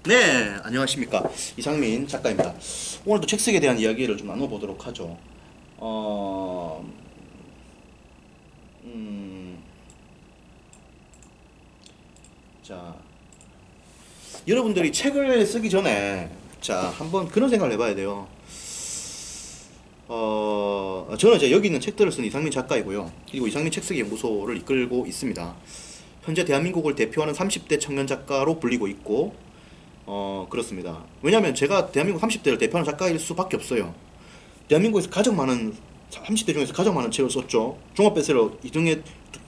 네, 안녕하십니까. 이상민 작가입니다. 오늘도 책 쓰기에 대한 이야기를 좀 나눠보도록 하죠. 어, 음, 자, 여러분들이 책을 쓰기 전에, 한번 그런 생각을 해봐야 돼요. 저는 이제 여기 있는 책들을 쓴 이상민 작가이고요. 그리고 이상민 책쓰기 연구소를 이끌고 있습니다. 현재 대한민국을 대표하는 30대 청년 작가로 불리고 있고, 그렇습니다. 왜냐면 제가 대한민국 30대를 대표하는 작가일 수밖에 없어요. 대한민국에서 가장 많은 30대 중에서 가장 많은 책을 썼죠. 종합베스트셀러 2등에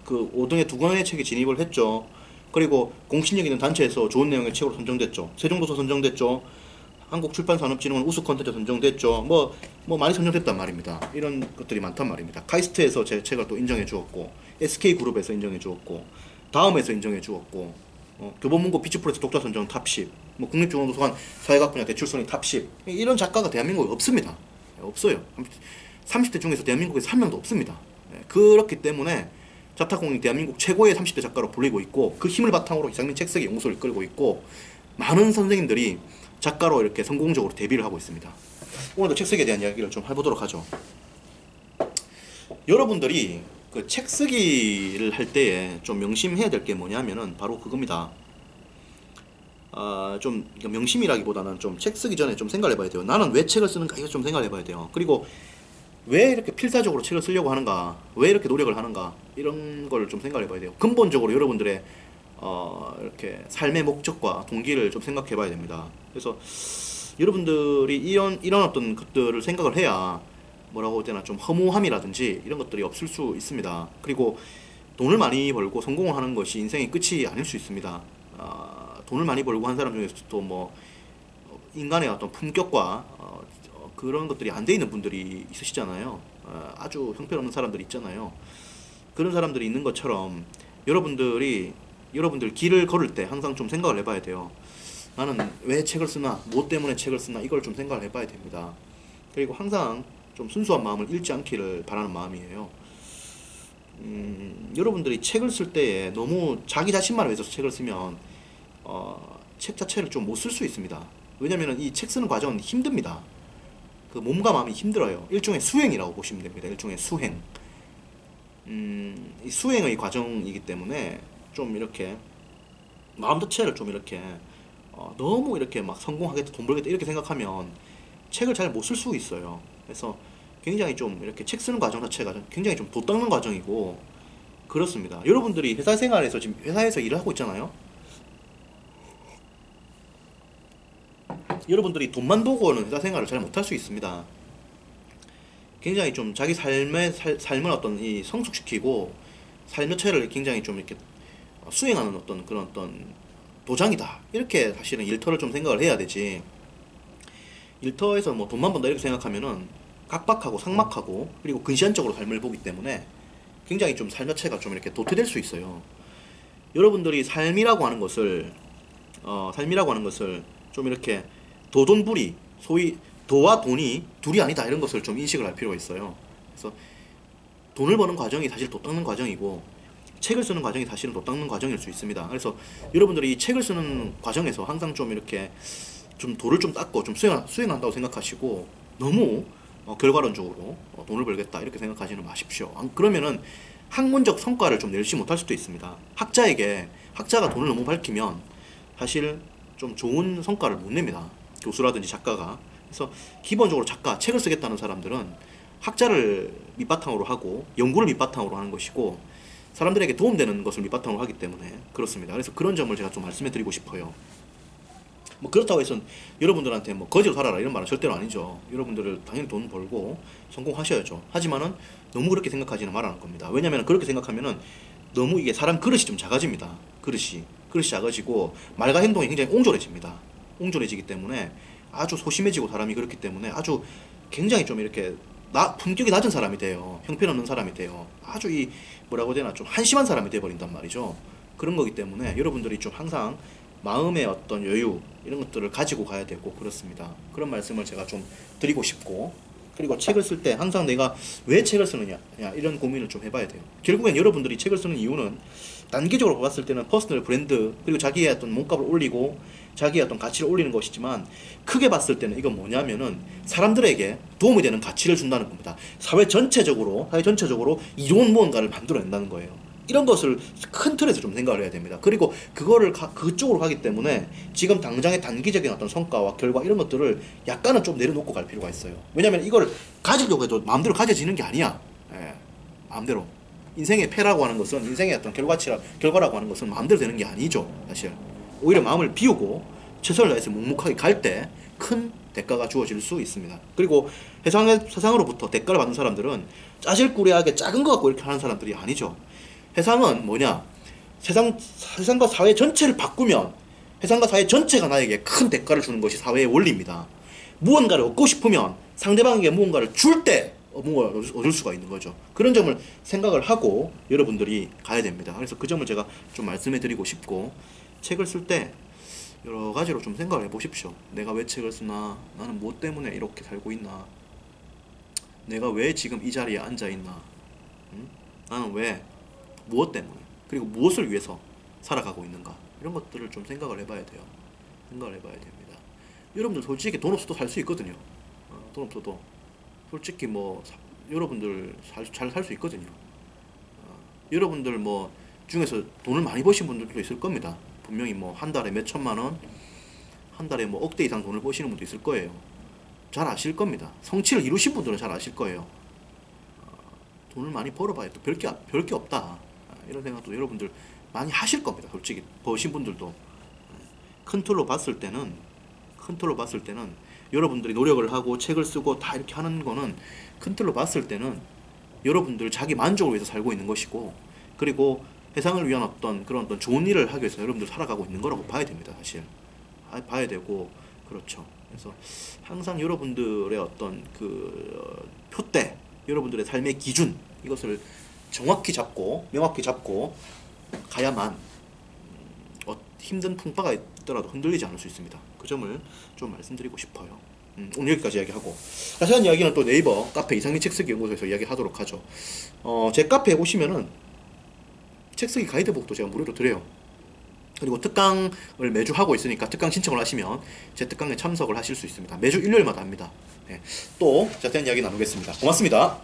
그 5등에 두 권의 책이 진입을 했죠. 그리고 공신력 있는 단체에서 좋은 내용의 책으로 선정됐죠. 세종도서 선정됐죠. 한국출판산업진흥원 우수 컨텐츠 선정됐죠. 뭐 많이 선정됐단 말입니다. 이런 것들이 많단 말입니다. 카이스트에서 제 책을 또 인정해 주었고, SK그룹에서 인정해 주었고, 다음에서 인정해 주었고, 교보문고 비치프레스 독자 선정 탑 10, 뭐 국립중앙도서관 사회학 분야 대출선이 탑 10, 이런 작가가 대한민국에 없습니다. 없어요. 30대 중에서 대한민국에서 한 명도 없습니다. 그렇기 때문에 자타공인 대한민국 최고의 30대 작가로 불리고 있고, 그 힘을 바탕으로 이상민 책쓰기 연구소를 이끌고 있고, 많은 선생님들이 작가로 이렇게 성공적으로 데뷔를 하고 있습니다. 오늘도 책쓰기에 대한 이야기를 좀 해보도록 하죠. 여러분들이 그 책쓰기를 할 때에 좀 명심해야 될 게 뭐냐면은 바로 그겁니다. 좀 명심이라기보다는 좀 책 쓰기 전에 좀 생각을 해봐야 돼요. 나는 왜 책을 쓰는가, 이거 좀 생각을 해봐야 돼요. 그리고 왜 이렇게 필사적으로 책을 쓰려고 하는가, 왜 이렇게 노력을 하는가, 이런 걸 좀 생각을 해봐야 돼요. 근본적으로 여러분들의 이렇게 삶의 목적과 동기를 좀 생각해 봐야 됩니다. 그래서 여러분들이 이런 어떤 것들을 생각을 해야 뭐라고 해야 되나, 좀 허무함이라든지 이런 것들이 없을 수 있습니다. 그리고 돈을 많이 벌고 성공을 하는 것이 인생의 끝이 아닐 수 있습니다. 돈을 많이 벌고 한 사람 중에서도 뭐 인간의 어떤 품격과 그런 것들이 안 돼 있는 분들이 있으시잖아요. 아주 형편없는 사람들이 있잖아요. 그런 사람들이 있는 것처럼 여러분들 길을 걸을 때 항상 좀 생각을 해봐야 돼요. 나는 왜 책을 쓰나, 뭐 때문에 책을 쓰나, 이걸 좀 생각을 해봐야 됩니다. 그리고 항상 좀 순수한 마음을 잃지 않기를 바라는 마음이에요. 여러분들이 책을 쓸 때에 너무 자기 자신만 위해서 책을 쓰면 책 자체를 좀 못 쓸 수 있습니다. 왜냐면 이 책 쓰는 과정은 힘듭니다. 그 몸과 마음이 힘들어요. 일종의 수행이라고 보시면 됩니다. 일종의 수행. 이 수행의 과정이기 때문에 좀 이렇게 마음 자체를 좀 이렇게 너무 이렇게 막 성공하겠다, 돈 벌겠다 이렇게 생각하면 책을 잘 못 쓸 수 있어요. 그래서 굉장히 좀 이렇게 책 쓰는 과정 자체가 굉장히 좀 돛닦는 과정이고 그렇습니다. 여러분들이 회사 생활에서 지금 회사에서 일을 하고 있잖아요. 여러분들이 돈만 보고는 회사 생활을 잘 못할 수 있습니다. 굉장히 좀 자기 삶을 어떤 이 성숙시키고 삶 자체를 굉장히 좀 이렇게 수행하는 어떤 그런 어떤 도장이다, 이렇게 사실은 일터를 좀 생각을 해야 되지. 일터에서 뭐 돈만 번다 이렇게 생각하면은 각박하고 삭막하고 그리고 근시안적으로 삶을 보기 때문에 굉장히 좀 삶 자체가 좀 이렇게 도태될 수 있어요. 여러분들이 삶이라고 하는 것을 좀 이렇게 도돈부리, 소위 도와 돈이 둘이 아니다, 이런 것을 좀 인식을 할 필요가 있어요. 그래서 돈을 버는 과정이 사실 도 닦는 과정이고, 책을 쓰는 과정이 사실은 도 닦는 과정일 수 있습니다. 그래서 여러분들이 이 책을 쓰는 과정에서 항상 좀 이렇게 좀 도를 좀 닦고 좀 수행한다고 생각하시고, 너무 결과론적으로 돈을 벌겠다 이렇게 생각하지는 마십시오. 그러면은 학문적 성과를 좀 내지 못할 수도 있습니다. 학자가 돈을 너무 밝히면 사실 좀 좋은 성과를 못 냅니다. 교수라든지 작가가. 그래서 기본적으로 책을 쓰겠다는 사람들은 학자를 밑바탕으로 하고 연구를 밑바탕으로 하는 것이고, 사람들에게 도움되는 것을 밑바탕으로 하기 때문에 그렇습니다. 그래서 그런 점을 제가 좀 말씀해 드리고 싶어요. 뭐 그렇다고 해서 여러분들한테 뭐 거지로 살아라 이런 말은 절대로 아니죠. 여러분들을 당연히 돈 벌고 성공하셔야죠. 하지만은 너무 그렇게 생각하지는 말라는 겁니다. 왜냐면 그렇게 생각하면은 너무 이게 사람 그릇이 좀 작아집니다. 그릇이 작아지고 말과 행동이 굉장히 옹졸해집니다. 옹졸해지기 때문에 아주 소심해지고, 사람이 그렇기 때문에 아주 굉장히 좀 이렇게 품격이 낮은 사람이 돼요. 형편없는 사람이 돼요. 아주 뭐라고 해야 되나, 좀 한심한 사람이 돼버린단 말이죠. 그런 거기 때문에 여러분들이 좀 항상 마음의 어떤 여유 이런 것들을 가지고 가야 되고 그렇습니다. 그런 말씀을 제가 좀 드리고 싶고, 그리고 책을 쓸 때 항상 내가 왜 책을 쓰느냐 이런 고민을 좀 해봐야 돼요. 결국엔 여러분들이 책을 쓰는 이유는 단기적으로 봤을 때는 퍼스널 브랜드 그리고 자기의 어떤 몸값을 올리고 자기의 어떤 가치를 올리는 것이지만 크게 봤을 때는 이건 뭐냐면은 사람들에게 도움이 되는 가치를 준다는 겁니다. 사회 전체적으로 이로운 무언가를 만들어낸다는 거예요. 이런 것을 큰 틀에서 좀 생각을 해야 됩니다. 그리고 그거를 그쪽으로 가기 때문에 지금 당장의 단기적인 어떤 성과와 결과 이런 것들을 약간은 좀 내려놓고 갈 필요가 있어요. 왜냐면 이걸 가지려고 해도 마음대로 가져지는 게 아니야. 예, 마음대로. 인생의 패라고 하는 것은 인생의 어떤 결과라고 하는 것은 마음대로 되는 게 아니죠. 사실 오히려 마음을 비우고 최선을 다해서 묵묵하게 갈 때 큰 대가가 주어질 수 있습니다. 그리고 세상으로부터 대가를 받는 사람들은 짜질꾸리하게 작은 거 갖고 이렇게 하는 사람들이 아니죠. 세상은 뭐냐? 세상과 사회 전체를 바꾸면 세상과 사회 전체가 나에게 큰 대가를 주는 것이 사회의 원리입니다. 무언가를 얻고 싶으면 상대방에게 무언가를 줄 때 무언가를 얻을 수가 있는 거죠. 그런 점을 생각을 하고 여러분들이 가야 됩니다. 그래서 그 점을 제가 좀 말씀해 드리고 싶고, 책을 쓸 때 여러 가지로 좀 생각을 해 보십시오. 내가 왜 책을 쓰나? 나는 무엇 때문에 이렇게 살고 있나? 내가 왜 지금 이 자리에 앉아 있나? 응? 나는 왜 무엇 때문에 그리고 무엇을 위해서 살아가고 있는가 이런 것들을 좀 생각을 해봐야 돼요. 생각을 해봐야 됩니다. 여러분들 솔직히 돈 없어도 살 수 있거든요. 돈 없어도 솔직히 뭐 여러분들 잘 살 수 있거든요. 여러분들 뭐 중에서 돈을 많이 버신 분들도 있을 겁니다. 분명히 뭐 한 달에 몇 천만 원, 한 달에 뭐 억대 이상 돈을 버시는 분도 있을 거예요. 잘 아실 겁니다. 성취를 이루신 분들은 잘 아실 거예요. 돈을 많이 벌어봐야 또 별게 없다. 이런 생각도 여러분들 많이 하실 겁니다. 솔직히 버신 분들도 큰 틀로 봤을 때는 여러분들이 노력을 하고 책을 쓰고 다 이렇게 하는 거는 큰 틀로 봤을 때는 여러분들 자기 만족을 위해서 살고 있는 것이고, 그리고 세상을 위한 그런 어떤 좋은 일을 하기 위해서 여러분들 살아가고 있는 거라고 봐야 됩니다. 사실 봐야 되고, 그렇죠. 그래서 항상 여러분들의 어떤 그 표대, 여러분들의 삶의 기준, 이것을 정확히 잡고 명확히 잡고 가야만 힘든 풍파가 있더라도 흔들리지 않을 수 있습니다. 그 점을 좀 말씀드리고 싶어요. 오늘 여기까지 이야기하고, 자세한 이야기는 또 네이버 카페 이상민 책쓰기 연구소에서 이야기하도록 하죠. 제 카페에 오시면은 책쓰기 가이드북도 제가 무료로 드려요. 그리고 특강을 매주 하고 있으니까 특강 신청을 하시면 제 특강에 참석을 하실 수 있습니다. 매주 일요일마다 합니다. 네. 또 자세한 이야기 나누겠습니다. 고맙습니다.